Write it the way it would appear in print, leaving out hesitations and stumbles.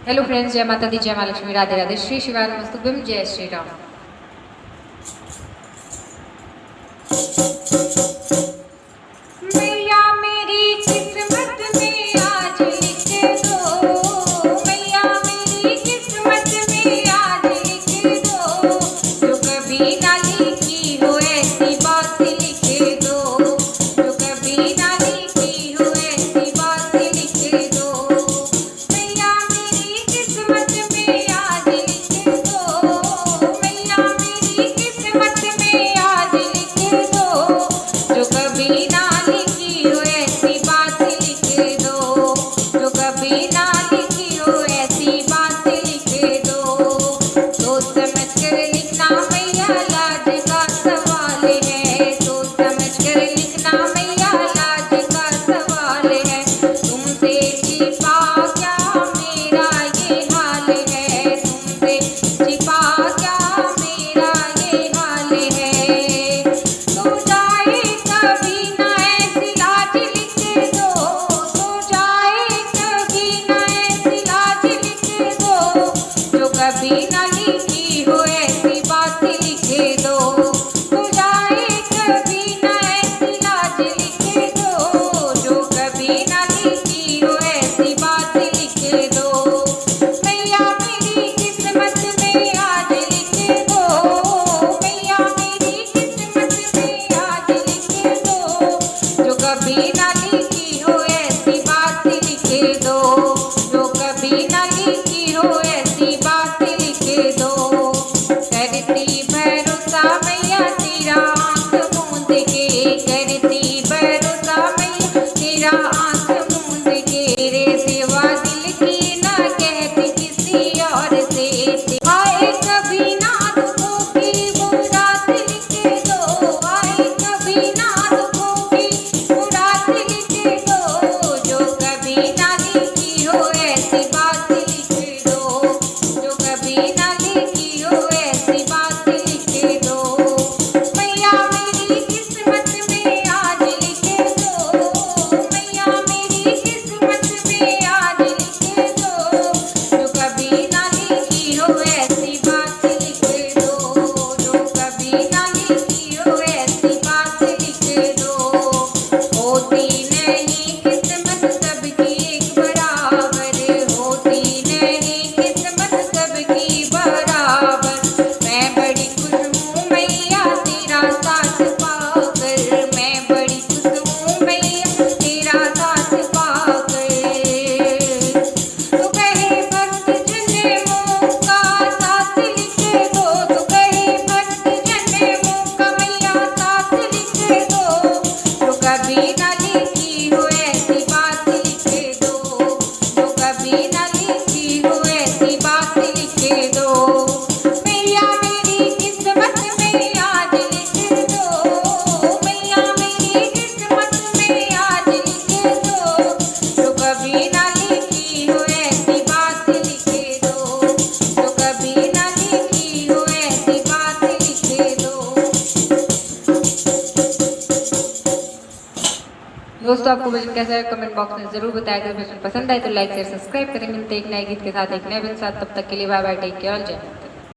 Hello friends, जय माता दी, जय माँ लक्ष्मी, राधे राधे, श्री शिवाय नमस्तुभ्यम, जय श्री राम। मैया मेरी किस्मत में आज लिख दो, मैया मेरी किस्मत में आज लिख दो, जो कभी ना लिखी हो ऐसी बात लिख दो, जो कभी ना लिखी हो ऐसी बात लिख दो। मैया मेरी किस्मत में आज लिख दो, मैया मेरी किस्मत में आज लिख दो, जो कभी ना लिखी हो ऐसी बात लिख दो, जो कभी ना लिखी हो ऐसी बात लिख दो। सोच समझ कर लिखना मैया, लाज का सवाल है, सोच समझ कर लिखना मैया, लाज का सवाल है। तुमसे छिपा क्या मेरा ये हाल है, तुमसे छिपा क्या मेरा ये हाल है। तो जाए कभी ना ऐसी लाज लिख दो, तो जाए कभी ना ऐसी लाज लिख दो, जो कभी ना लिखी हो ऐसी बात लिख दो, तो जाए कभी ना ऐसी लाज लिख दो, जो कभी ना लिखी हो ऐसी बात लिख दो। मैया मेरी किस्मत में आज लिख दो, मैया मेरी किस्मत में आज लिख दो, जो कभी ना लिखी हो ऐसी बात लिख दो, जो कभी ना लिखी हो ऐसी बात लिख दो। करती भरोसा मैया तेरा आंख मूंद के, करती भरोसा मैया तेरा आंख मूंद के, रे सेवा दिल की ना कहती किसी और से। आए कभी ना दुखों की वो रात लिख दो, आए कभी ना दुखों की वो रात लिख दो, जो कभी ना लिखी हो ऐसी बात लिख दो, जो कभी ना लिखी हो ऐसी बात लिख दो। मैया मेरी किस्मत में आज लिख दो, मैया मेरी किस्मत में आज लिख दो, जो कभी ना लिखी हो ऐसी बात लिख दो, जो कभी ना लिखी हो ऐसी बात लिख दो। होती नहीं किस्मत सबकी एक बराबर, होती नहीं किस्मत सबकी बराबर। मैं बड़ी खुश हूँ मैया तेरा साथ पाकर, मैं बड़ी खुश हूँ मैया तेरा साथ पाकर। तो कहे भक्त जन्मों का साथ लिख दो, तो कहे भक्त जन्मों का मैया साथ लिख दो, जो कभी ना लिखी हो ऐसी बात लिख दो, जो कभी ना लिखी हो ऐसी बात लिख दो। मैया मेरी किस्मत में आज लिख दो, मैया मेरी किस्मत में आज लिख दो, जो कभी ना लिखी हो ऐसी बात लिख दो, जो कभी ना लिखी हो ऐसी बात लिख दो। दोस्तों, आपको भजन कैसा है कमेंट बॉक्स में जरूर बताया। अगर भजन पसंद आए तो लाइक शेयर सब्सक्राइब करें। मिलते हैं एक नए गीत के साथ, एक नए भजन के साथ। तब तक के लिए बाय बाय, टेक केयर, जय।